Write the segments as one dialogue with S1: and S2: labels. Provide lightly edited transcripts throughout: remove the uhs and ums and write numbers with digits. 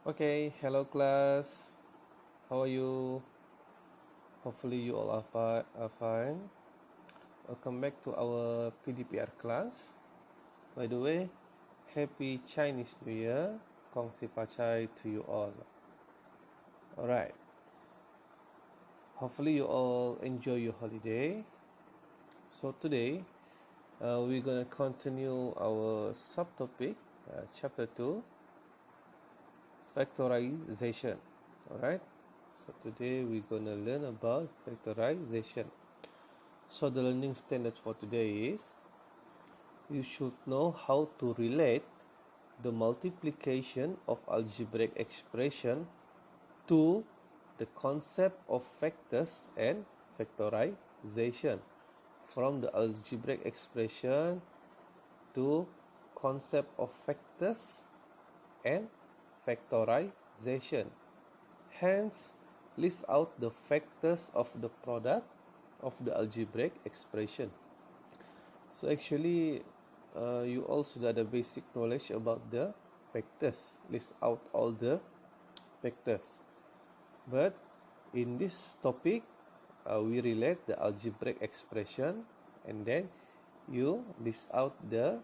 S1: Okay, hello class. How are you? Hopefully you all are fine. Welcome back to our PDPR class. By the way, Happy Chinese New Year. Kong Si Pa Chai to you all. Alright. Hopefully you all enjoy your holiday. So today, we're gonna continue our subtopic, chapter 2, Factorization. Alright. So today we're gonna learn about factorization. So the learning standard for today is you should know how to relate the multiplication of algebraic expression to the concept of factors and factorization. From the algebraic expression to concept of factors and factorization. Hence, list out the factors of the product of the algebraic expression. So actually, you all should have the basic knowledge about the factors. List out all the factors. But in this topic, we relate the algebraic expression, and then you list out the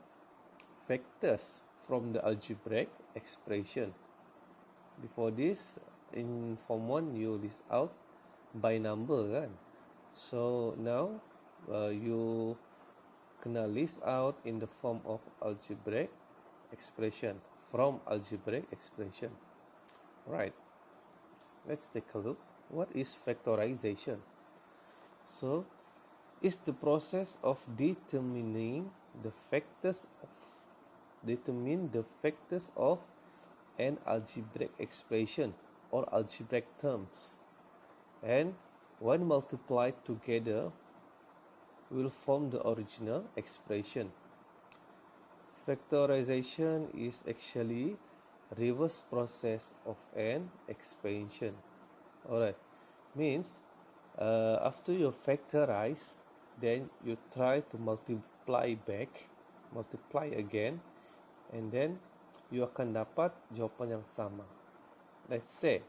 S1: factors from the algebraic expression. Before this, in Form 1, you list out by number kan. So now you kena list out in the form of algebraic expression, from algebraic expression. Right, let's take a look. What is factorization? So it's the process of determining the factors of an algebraic expression or algebraic terms, and when multiplied together will form the original expression. Factorization is actually reverse process of an expansion. Alright, means after you factorize, then you try to multiply again, and then you akan dapat jawapan yang sama. Let's say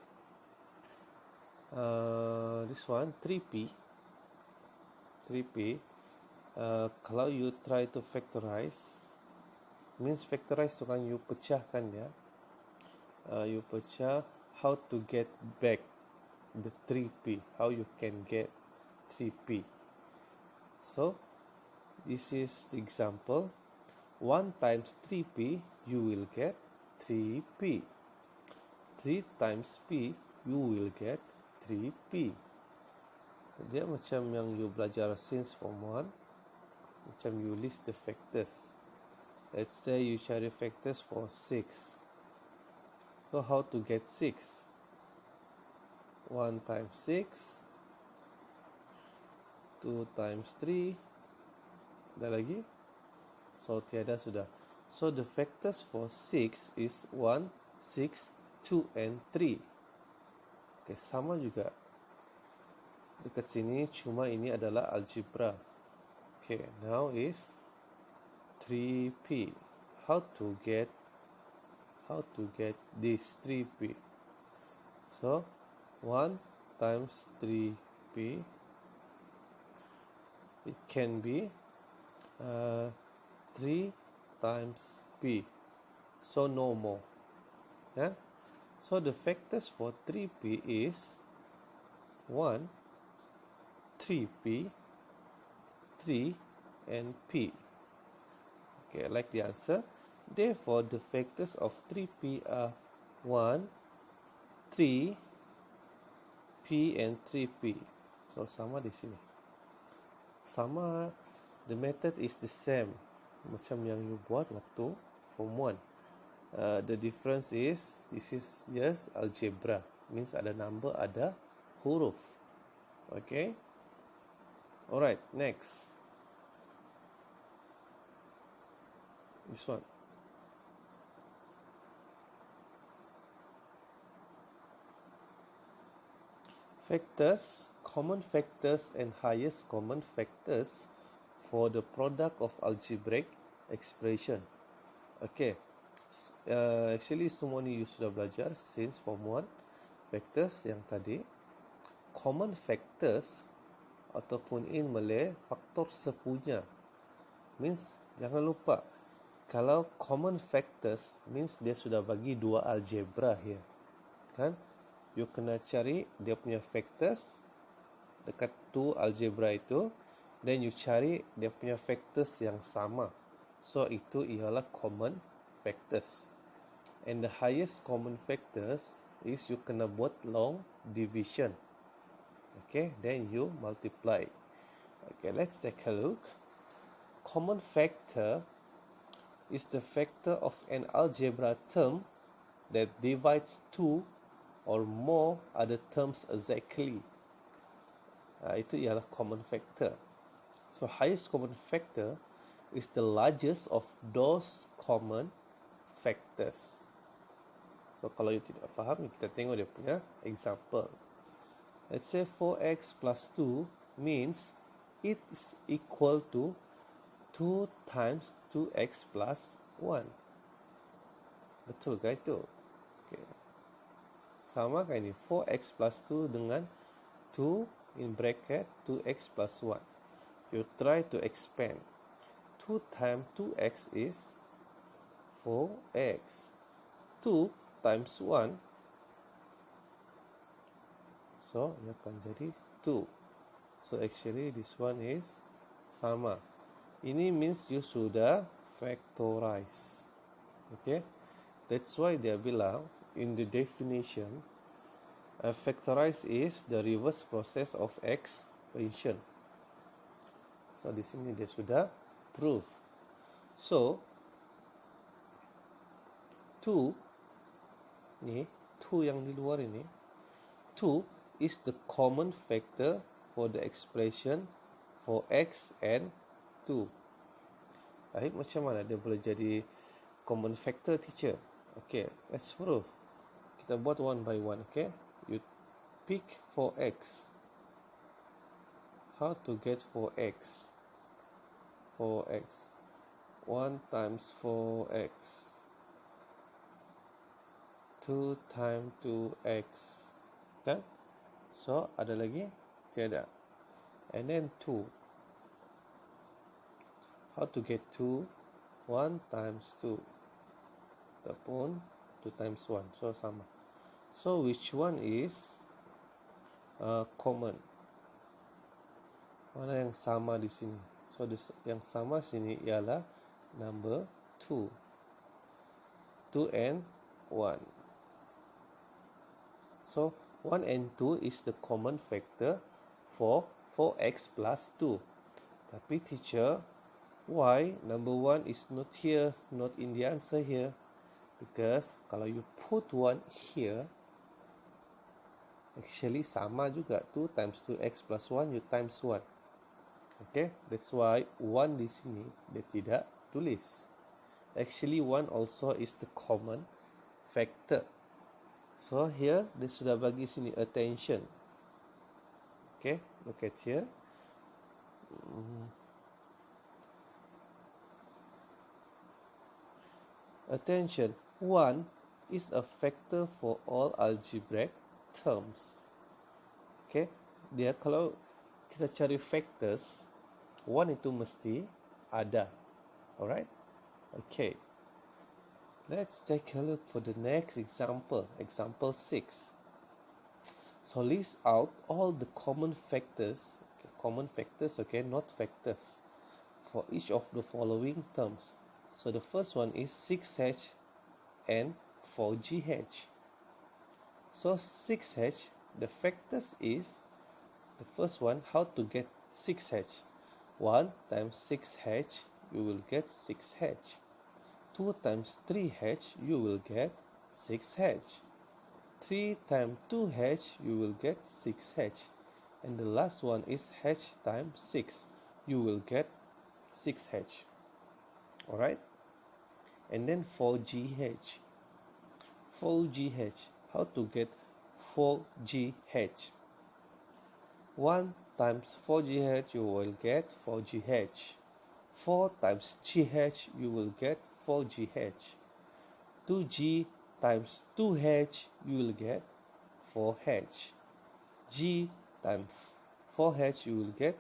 S1: this one 3p. Kalau you try to factorize, means factorize tu kan you pecahkan dia. You pecah, how to get back the 3p, how you can get 3p. So this is the example. 1 times 3p, you will get 3p. 3 times p, you will get 3p. Dia macam yang you belajar since Form 1, macam you list the factors. Let's say you cari factors for 6. So how to get 6? 1 times 6, 2 times 3, ada lagi? So tiada sudah. So the factors for 6 is 1, 6, 2 and 3. Okay, sama juga. Dekat sini cuma ini adalah algebra. Okay, now is 3p. How to get this 3p? So 1 times 3p, it can be 3 times p. So no more. Yeah? So the factors for 3p is 1, 3p, 3 and p. Okay, I like the answer. Therefore, the factors of 3p are 1, 3, p and 3p. So sama di sini. Sama, the method is the same macam yang you buat waktu Form 1. The difference is this is just algebra, means ada number, ada huruf. Okay. Alright, next. This one. Factors, common factors and highest common factors for the product of algebraic expression. Okay, Actually semua ni you sudah belajar since form 1. Factors yang tadi, common factors ataupun in Malay faktor sepunya, means jangan lupa kalau common factors means dia sudah bagi dua algebra here, kan? You kena cari dia punya factors dekat tu algebra itu, then you cari dia punya factors yang sama, so itu ialah common factors. And the highest common factors is you kena buat long division. Okay, then you multiply. Okay, let's take a look. Common factor is the factor of an algebra term that divides two or more other terms exactly. Itu ialah common factor. So highest common factor is the largest of those common factors. So kalau you tidak faham, kita tengok dia punya example. Let's say 4x plus 2 means it is equal to 2 times 2x plus 1. Betul ke itu? Okay. Sama kan ini, 4x plus 2 dengan 2 in bracket 2x plus 1. You try to expand. 2 times 2x is 4x. 2 times 1, so ia akan jadi 2. So actually this one is sama. Ini means you sudah factorize. Okay, that's why dia bilang in the definition, factorize is the reverse process of expansion. So di sini dia sudah prove. So 2 ni, 2 yang di luar ini, 2 is the common factor for the expression for x and 2. Baik, macam mana dia boleh jadi common factor, teacher? Okay, let's prove. Kita buat one by one, okay? You pick 4x. How to get 4x? 4x. 1 times 4x. 2 times 2x. Kan? So, ada lagi? Tiada. And then 2. How to get 2? 1 times 2. Ataupun 2 times 1. So, sama. So, which one is common? Mana yang sama di sini? So, yang sama sini ialah number 2. 2 and 1. So, 1 and 2 is the common factor for 4x plus 2. Tapi teacher, why number 1 is not here, not in the answer here? Because kalau you put 1 here, actually sama juga. 2 times 2x plus 1, you times 1. Okay, that's why 1 di sini dia tidak tulis. Actually 1 also is the common factor. So here dia sudah bagi sini attention. Okay, look at here. Attention, 1 is a factor for all algebraic terms. Okay, dia kalau kita cari factors, 1 itu mesti ada. Alright? Okay. Let's take a look for the next example. Example 6. So list out all the common factors. Okay, common factors, okay, not factors, for each of the following terms. So the first one is 6h and 4gh. So 6h, the factors is, the first one, how to get 6h. 1 times 6h, you will get 6h. 2 times 3h, you will get 6h. 3 times 2h, you will get 6h. And the last one is h times 6. You will get 6h. Alright? And then 4gh. 4gh. How to get 4gh? 1 times 4gh, you will get 4gh. 4 times gh, you will get 4gh. 2g times 2h, you will get 4h. G times 4h, you will get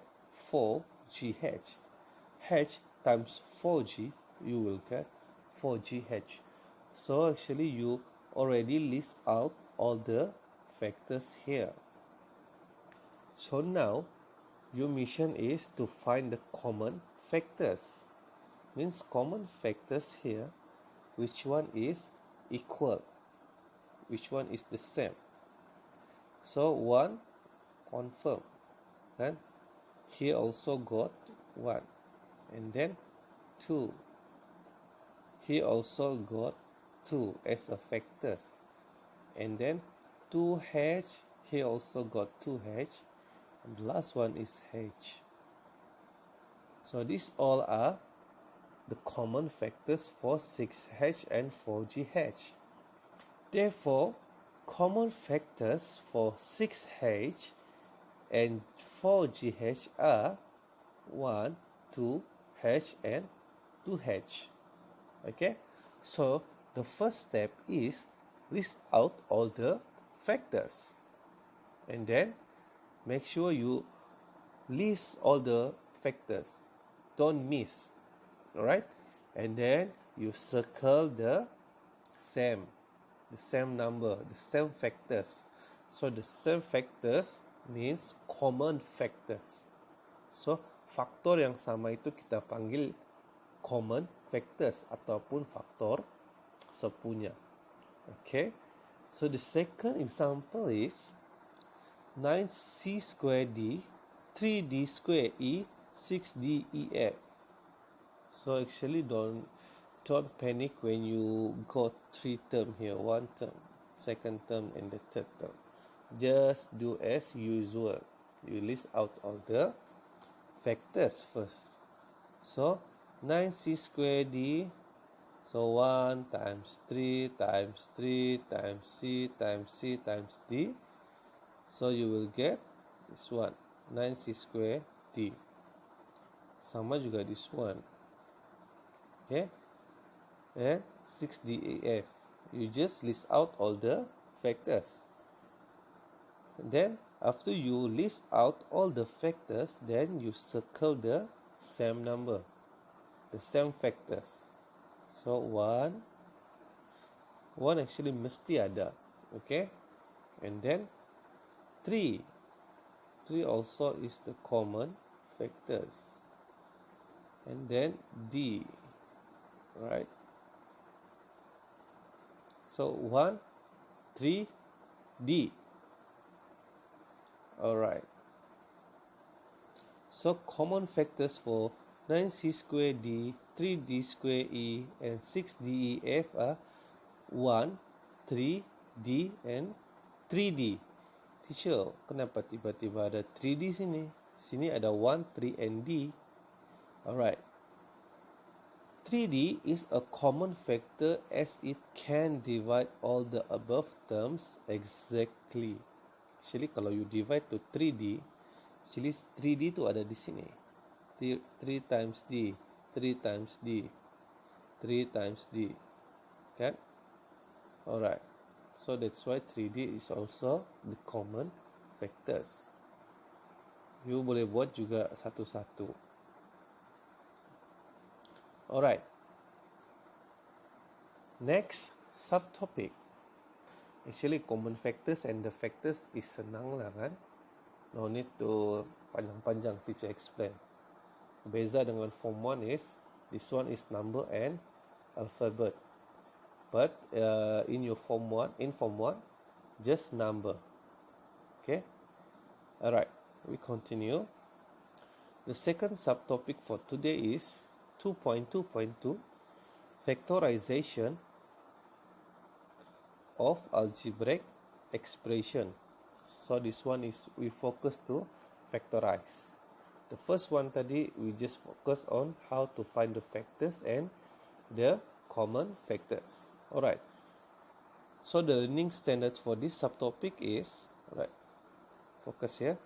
S1: 4gh. H times 4g, you will get 4gh. So actually you already list out all the factors here. So now your mission is to find the common factors. Means common factors here, which one is equal, which one is the same. So 1 confirm, and here also got 1, and then 2, here also got 2 as a factors, and then 2h, here also got 2h, and the last one is h. So these all are the common factors for 6h and 4gh. Therefore, common factors for 6h and 4gh are 1, 2h and 2h. Okay, so the first step is list out all the factors, and then make sure you list all the factors, don't miss. Alright, and then you circle the same number, the same factors. So the same factors means common factors. So faktor yang sama itu kita panggil common factors ataupun faktor sepunya. Okay, so the second example is 9c square d, 3d square e, 6d e f. So actually don't panic when you got 3 term here, 1 term, second term and the third term. Just do as usual. You list out all the factors first. So 9c square d, so 1 times 3 times 3 times c times c times d. So you will get this one, 9c square d. Sama juga this one. Okay, and 6DAF. You just list out all the factors. And then after you list out all the factors, then you circle the same number, the same factors. So 1 actually mesti ada. Okay, and then 3 also is the common factors, and then D. Right, so 1, 3, D. Alright, so common factors for 9c square d, 3d square e and 6d e f are 1, 3, D and 3D. Teacher, kenapa tiba-tiba ada 3D sini? Sini ada 1, 3 and D. Alright, 3D is a common factor as it can divide all the above terms exactly. Actually, kalau you divide to 3D, actually 3D tu ada di sini. 3 times D, 3 times D, 3 times D. Kan? Alright. So that's why 3D is also the common factors. You boleh buat juga satu-satu. Alright. Next subtopic. Actually common factors and the factors is senang lah kan. No need to panjang-panjang teacher explain. Beza dengan form 1 is this one is number and alphabet. But in form 1 just number. Okay. Alright. We continue. The second subtopic for today is 2.2.2 Factorization of algebraic expression. So this one is we focus to factorize. The first one tadi we just focus on how to find the factors and the common factors. Alright. So the learning standards for this subtopic is, alright, focus here.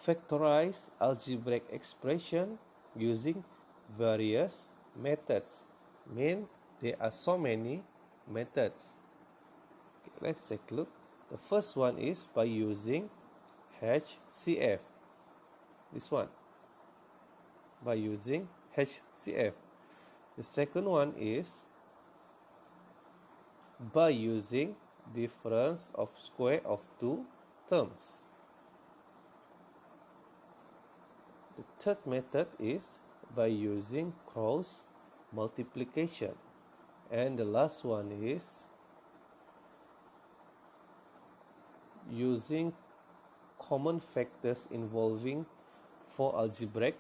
S1: Factorize algebraic expression using various methods. Mean there are so many methods. Okay, let's take a look. The first one is by using HCF. This one, by using HCF. The second one is by using difference of square of two terms. The third method is by using cross multiplication. And the last one is using common factors involving four algebraic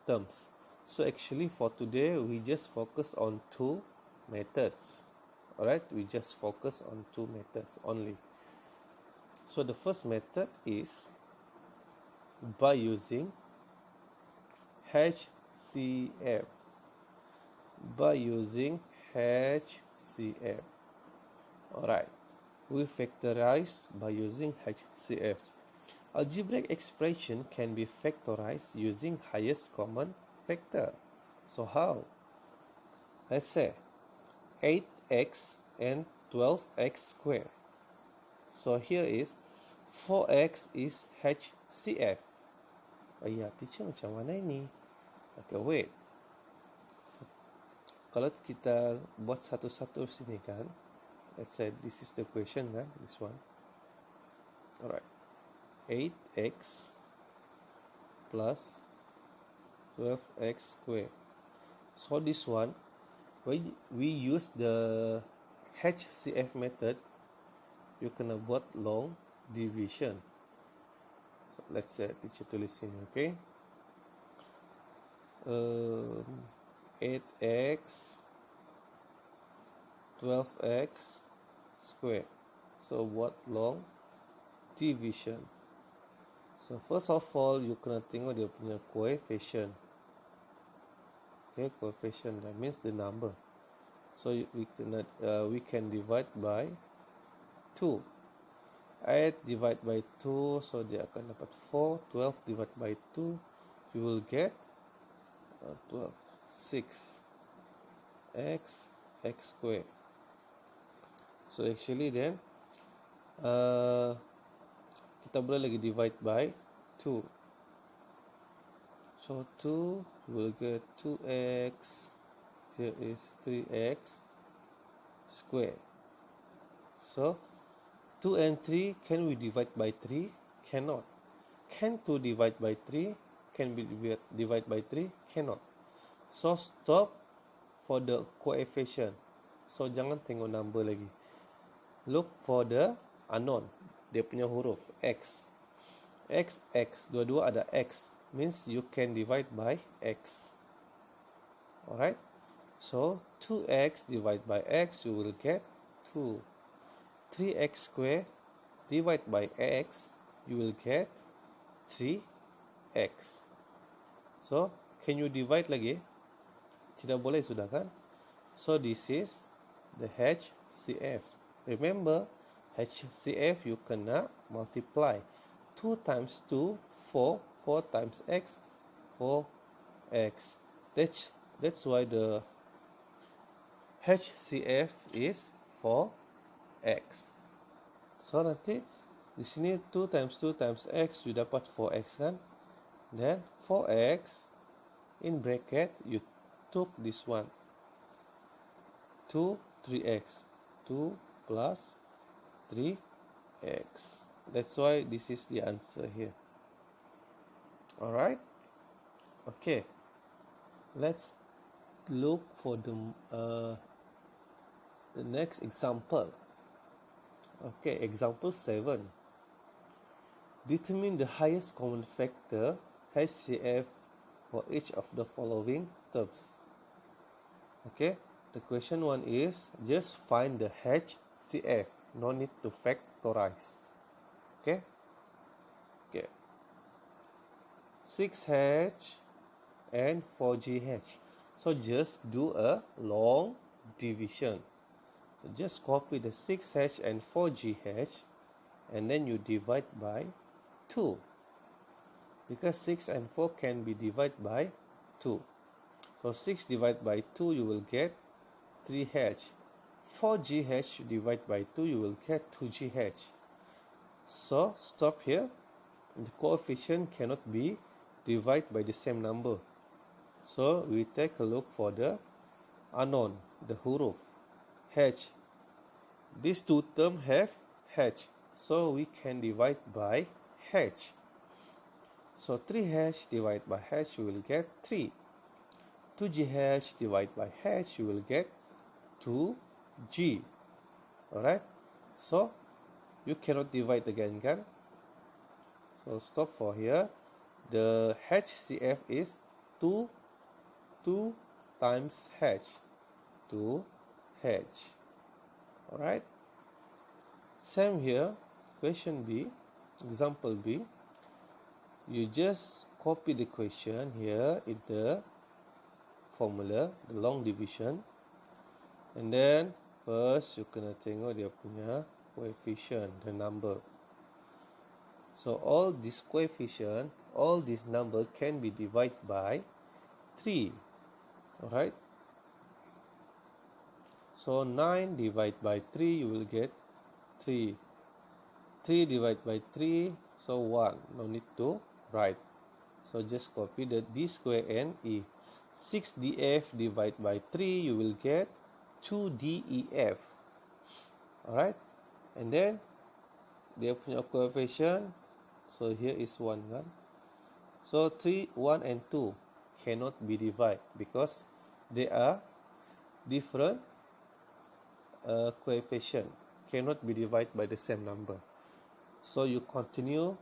S1: terms. So actually for today we just focus on two methods. Alright, we just focus on two methods only. So the first method is by using HCF. By using HCF. Alright, we factorize by using HCF. Algebraic expression can be factorized using highest common factor. So how? Let's say 8x and 12x squared. So here is 4x is HCF. Oh ya, teacher macam mana ini? Okay, wait. Kalau kita buat satu-satu sini kan, let's say this is the question kan, this one. Alright, 8x plus 12x squared. So this one, when we use the HCF method, you kena buat long division. So let's say teacher tulis sini, okay? 8x 12x squared. So buat long division. So first of all, you kena tengok dia punya coefficient. Okay, coefficient, that means the number. So we can divide by 2. 8 divide by 2, so dia akan dapat 4. 12 divide by 2, you will get 12. 6 x squared. So actually then kita boleh lagi divide by 2. So 2 will get 2x. Here is 3x squared. So 2 and 3, can we divide by 3? Cannot. Can 2 divide by 3? Can be divided by 3? Cannot. So stop for the coefficient. So jangan tengok number lagi. Look for the unknown. Dia punya huruf x. X, dua-dua ada x. Means you can divide by x. Alright. So 2x divided by x, you will get 2. 3x squared divided by x, you will get 3x. So can you divide lagi? Tidak boleh sudah kan? So this is the HCF. Remember, HCF you kena multiply. 2 times 2, 4. 4 times x, 4x. That's why the HCF is 4x. So nanti di sini 2 times 2 times x, you dapat 4x kan? Then 4x in bracket you took this one 2 3x, 2 plus 3x. That's why this is the answer here. Alright, okay, let's look for the next example. Okay, example 7. Determine the highest common factor HCF for each of the following terms. Okay, the question one is just find the HCF, no need to factorize. Okay, 6H and 4GH. So just do a long division. So just copy the 6H and 4GH and then you divide by 2. Because 6 and 4 can be divided by 2. So 6 divided by 2, you will get 3H. 4GH divided by 2, you will get 2GH. So stop here. The coefficient cannot be divided by the same number. So we take a look for the unknown, the huruf, H. These two terms have H. So we can divide by H. So 3H divided by H, you will get 3. 2GH divided by H, you will get 2G. Alright? So you cannot divide again, kan? So stop for here. The HCF is 2 times H. 2H. Alright? Same here. Question B. Example B. You just copy the question here in the formula, the long division. And then first you kena tengok dia punya coefficient, the number. So all this coefficient, all this number can be divided by 3. Alright? So 9 divided by 3, you will get 3. 3 divided by 3, so 1. No need to write. So just copy the D square and E. 6DF divided by 3, you will get 2DEF. Alright? And then dia punya coefficient, so here is 1, kan? So 3, 1 and 2 cannot be divided because they are different coefficient, cannot be divided by the same number. So you continue,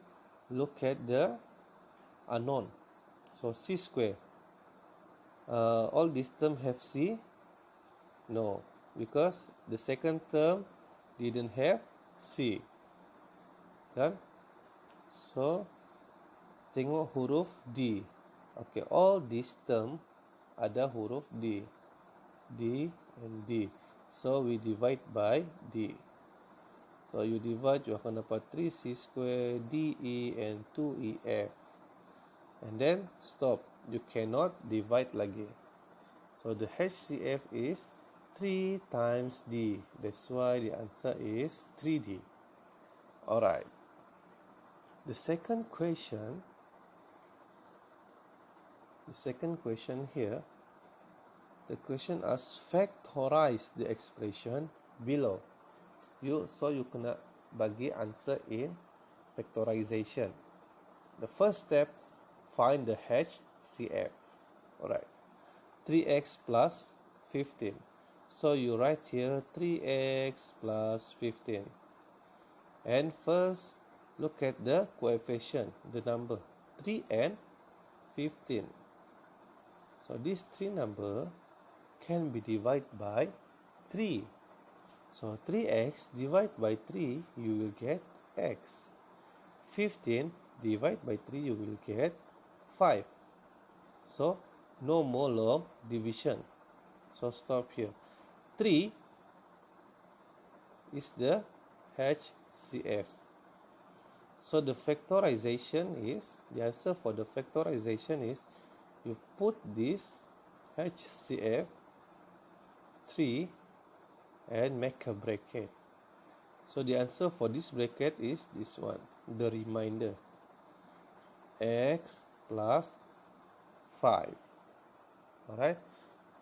S1: look at the unknown. So C square. All these terms have C? No, because the second term didn't have C. Kan? So tengok huruf D. Okay, all these terms ada huruf D. D and D. So we divide by D. So you divide, you akan dapat 3C square DE and 2EF. And then stop. You cannot divide lagi. So the HCF is 3 times D. That's why the answer is 3D. Alright. The second question here, the question asks factorize the expression below. So you kena bagi answer in factorization. The first step, find the HCF. Alright. 3x plus 15. So you write here 3x plus 15. And first, look at the coefficient, the number 3 and 15. So these three numbers can be divided by 3. So 3x divided by 3, you will get x. 15 divided by 3, you will get 5. So no more long division. So stop here. 3 is the HCF. So the factorization is, the answer for the factorization is, you put this HCF 3 and make a bracket. So the answer for this bracket is this one, the remainder, x plus 5. Alright.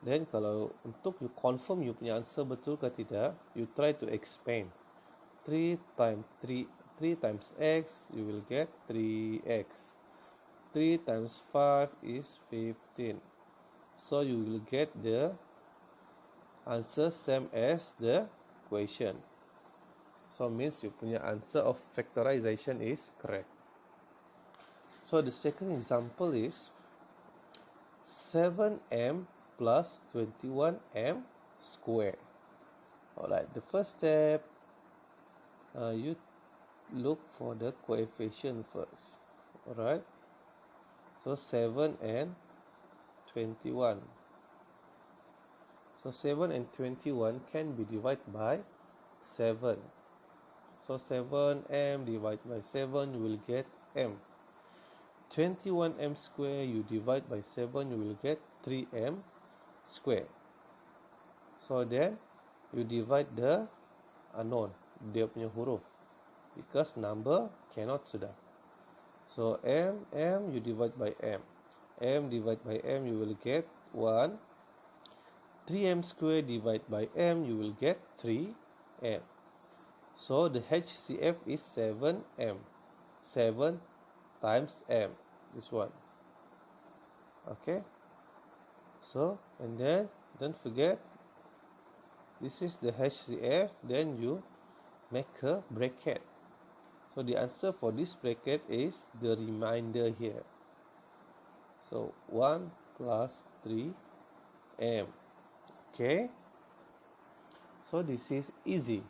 S1: Then kalau untuk you confirm you punya answer betul ke tidak, you try to expand. 3 times x, you will get 3x. 3 times 5 is 15. So you will get the answer same as the question. So means you punya answer of factorization is correct. So the second example is 7m plus 21m square. Alright, the first step, you look for the coefficient first. Alright, so 7 and 21. So 7 and 21 can be divided by 7. So 7m divided by 7, you will get m. 21m square, you divide by 7, you will get 3m square. So then you divide the unknown, dia punya huruf, because number cannot sudah. So m you divide by m divide by m, you will get 1. 3m square divide by m, you will get 3m. So the HCF is 7m. 7 times m, this one. Okay, so and then don't forget, this is the HCF, then you make a bracket. So the answer for this bracket is the remainder here. So 1 plus 3m. Okay, so this is easy.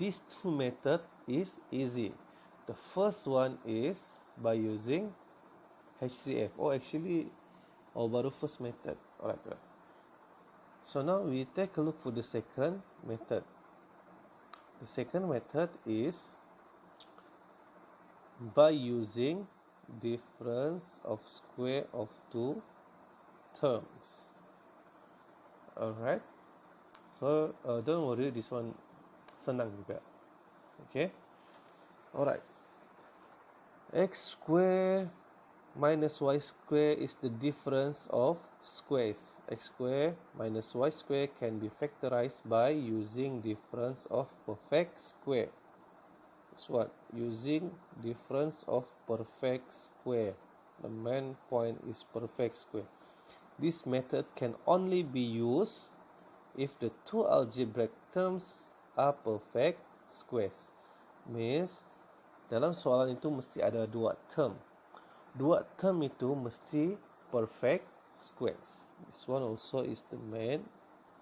S1: These two methods is easy. The first one is by using HCF. Actually, baru first method. Alright. So now we take a look for the second method. The second method is by using difference of square of two terms. Alright. So don't worry, this one senang juga. Okay. Alright. X square minus y square is the difference of squares. X square minus y square can be factorized by using difference of perfect square. This one, using difference of perfect square. The main point is perfect square. This method can only be used if the two algebraic terms are perfect squares. Means dalam soalan itu mesti ada dua term. Dua term itu mesti perfect squares. This one also is the main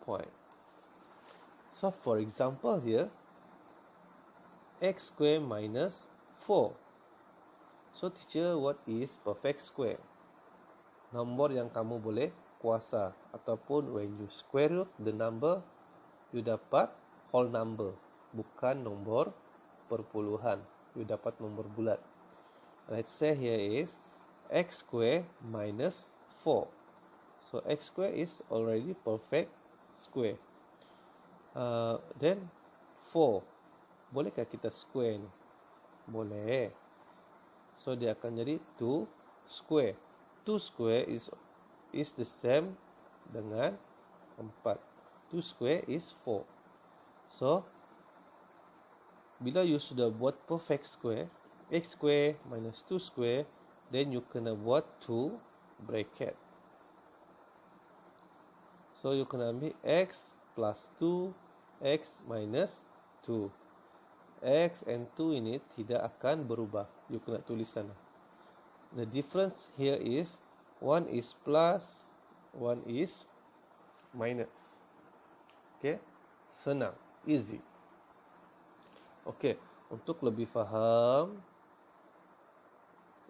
S1: point. So for example here, x square minus 4. So teacher, what is perfect square? Nombor yang kamu boleh kuasa, ataupun when you square root the number, you dapat whole number, bukan nombor perpuluhan. You dapat nombor bulat. Let's say here is x square minus 4. So x square is already perfect square. Then 4. Bolehkah kita square ni? Boleh. So dia akan jadi 2 square. 2 square is the same dengan 4. 2 square is 4. So bila you sudah buat perfect square, x square minus 2 square, then you kena buat 2 bracket. So you kena ambil x plus 2, x minus 2. X and 2 ini tidak akan berubah. You kena tulis sana. The difference here is 1 is plus, 1 is minus. Okay, senang, easy. Okay, untuk lebih faham,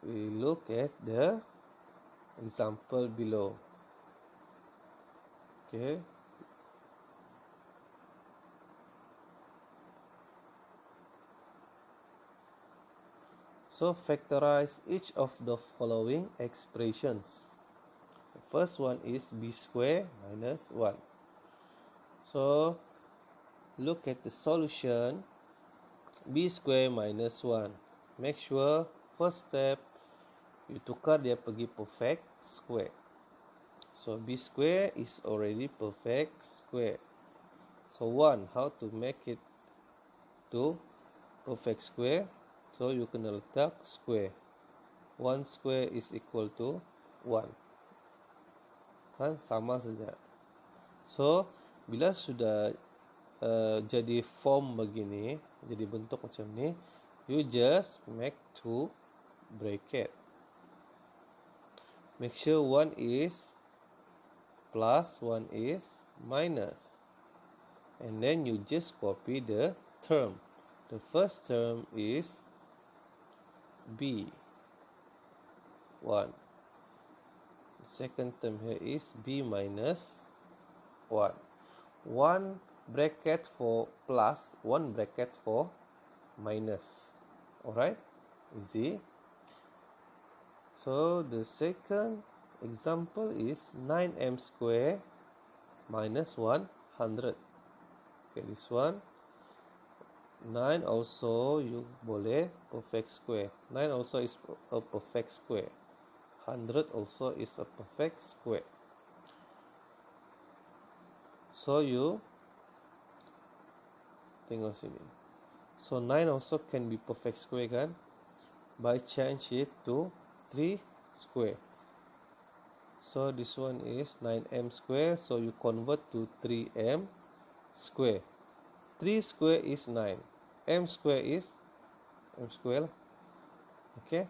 S1: we look at the example below. Okay. So factorize each of the following expressions. The first one is b square minus 1. So look at the solution. B square minus 1. Make sure first step you tukar dia pergi perfect square. So B square is already perfect square. So 1, how to make it to perfect square? So you kena letak square. 1 square is equal to 1. Kan sama saja. So bila sudah jadi form begini, jadi bentuk macam ni, you just make 2 bracket. Make sure 1 is plus, 1 is minus. And then you just copy the term. The first term is b, 1. The second term here is b minus 1. 1 bracket for plus, 1 bracket for minus. Alright, easy. So the second example is 9m square minus 1 100. Okay, this one 9 also you boleh perfect square. 9 also is a perfect square. 100 also is a perfect square. So you tengok sini. So 9 also can be perfect square kan? By change it to 3 square. So this one is 9m square. So you convert to 3m square. 3 square is 9. M square is M square lah. Okay.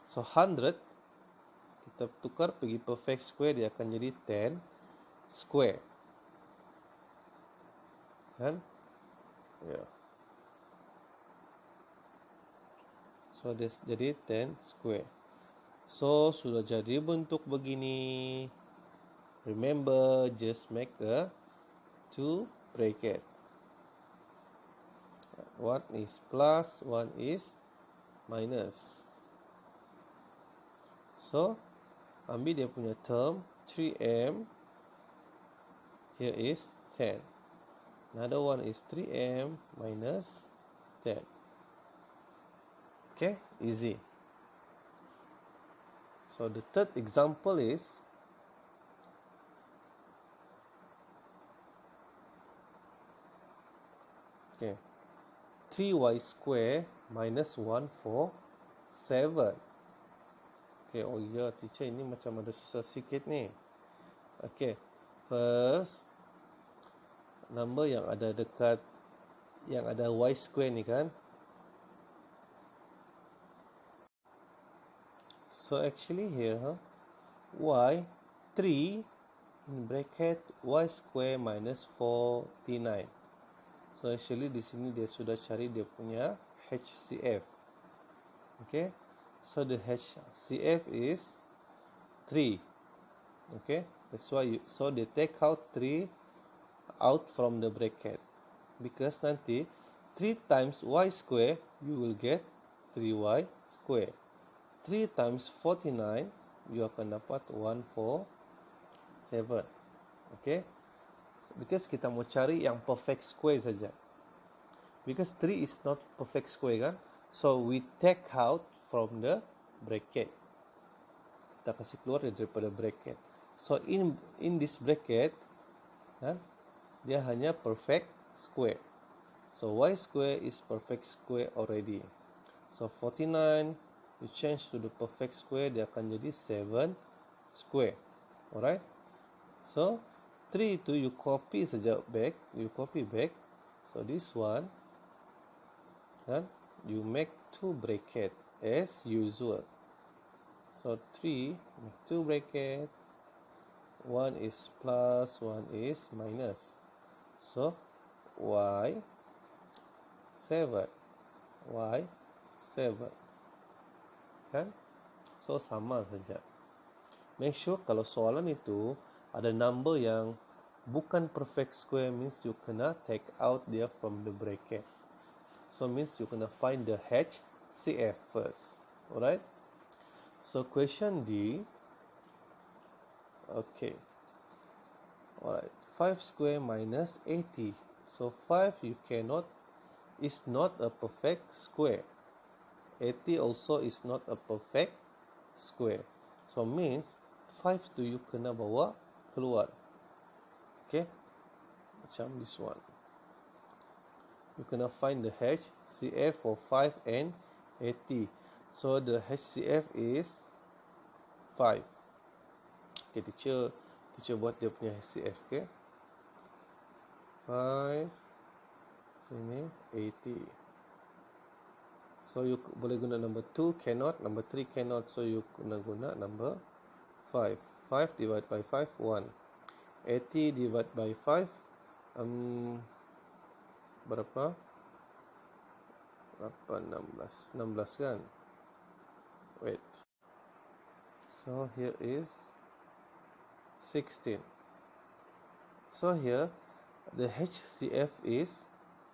S1: So 100 kita tukar pergi perfect square, dia akan jadi 10 square. Kan? Ya. Yeah. So dia jadi 10 square. So sudah jadi bentuk begini. Remember, just make a 2 bracket. One is plus, one is minus. So ambil dia punya term 3m. Here is 10. Another one is 3m minus 10. Okay, easy. So the third example is okay, 3y square minus 1 for 7. Okay, oh ya, teacher ini macam ada susah sikit ni. Okay, first number yang ada dekat, yang ada y square ni kan. So actually here y 3 in bracket y square minus 49. So actually di sini dia sudah cari dia punya HCF. Okay, so the HCF is 3. Okay, that's why so they take out 3 out from the bracket, because nanti 3 times y square you will get 3y square. 3 times 49 you akan dapat 147. Okay, because kita mau cari yang perfect square saja. Because 3 is not perfect square kan, so we take out from the bracket. Kita kasih keluar daripada bracket. So in this bracket kan, dia hanya perfect square. So y square is perfect square already. So 49 you change to the perfect square, dia akan jadi 7 square. Alright. So 3 itu you copy saja back, you copy back. So this one kan, you make 2 bracket as usual. So 3 make 2 bracket, one is plus, one is minus. So y 7 kan, so sama saja. Make sure kalau soalan itu ada number yang bukan perfect square, means you kena take out dia from the bracket. So means you kena find the HCF first. Alright. So question D. Okay. Alright. 5 square minus 80. So 5 you cannot, is not a perfect square. 80 also is not a perfect square. So means 5 tu you kena bawa keluar. Okay. Macam this one. You kena find the HCF for 5 and 80. So the HCF is 5. Okay, teacher buat dia punya HCF. Okay, 5 sini 80. So you boleh guna number 2, cannot. Number 3 cannot. So you kena guna number 5. 5 divided by 5, 1. 80 divided by 5, berapa? 16 kan? Wait. So here is 16. So here the HCF is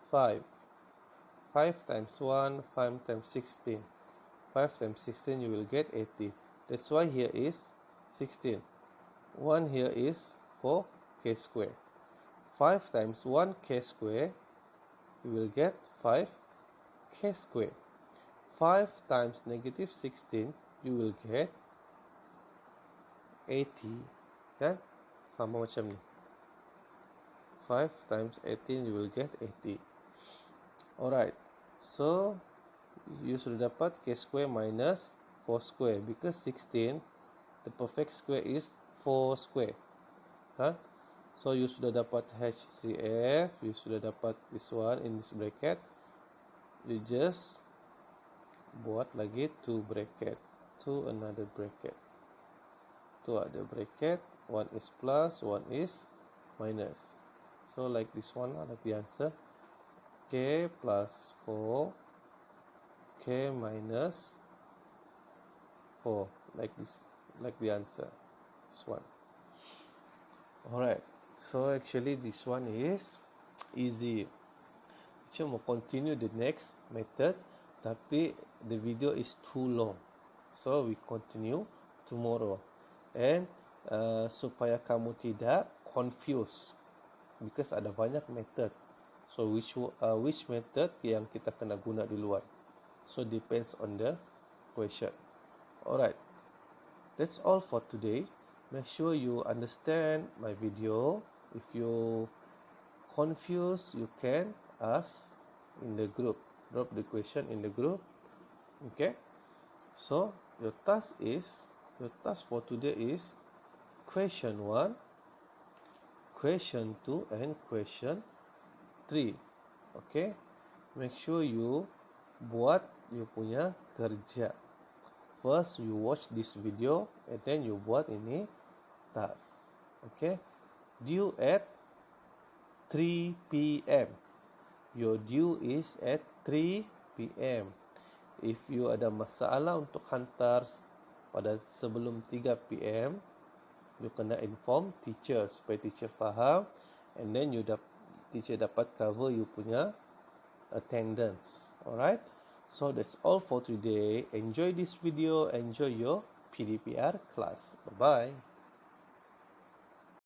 S1: 5. 5 times 1, 5 times 16. 5 times 16 you will get 80. That's why here is 16. 1 here is for k square. 5 times 1k square, you will get 5k square. 5 times negative 16, you will get 80. Kan? Sama macam ni. 5 times 18, you will get 80. Alright. So, you sudah dapat k square minus 4 square. Because 16, the perfect square is 4 square. Kan? So, you sudah dapat HCF. You sudah dapat this one in this bracket. You just buat lagi 2 bracket. To another bracket. 2 other bracket. 1 is plus, 1 is minus. So, like this one lah, like the answer. K plus 4. K minus 4. Like this. Like the answer. This one. Alright. So, actually this one is easy. Teacher mau continue the next method. Tapi the video is too long. So, we continue tomorrow. And supaya kamu tidak confused. Because ada banyak method. So, which method yang kita kena guna duluan. So, depends on the question. Alright. That's all for today. Make sure you understand my video. If you confused, you can ask in the group. Drop the question in the group. Okay. So, your task for today is question 1, question 2, and question 3. Okay. Make sure you buat you punya kerja. First, you watch this video and then you buat ini task. Okay. Due at 3 p.m. Your due is at 3 p.m. If you ada masalah untuk hantar pada sebelum 3 p.m, you kena inform teacher supaya teacher faham, and then teacher dapat cover you punya attendance. Alright? So that's all for today. Enjoy this video. Enjoy your PDPR class. Bye-bye.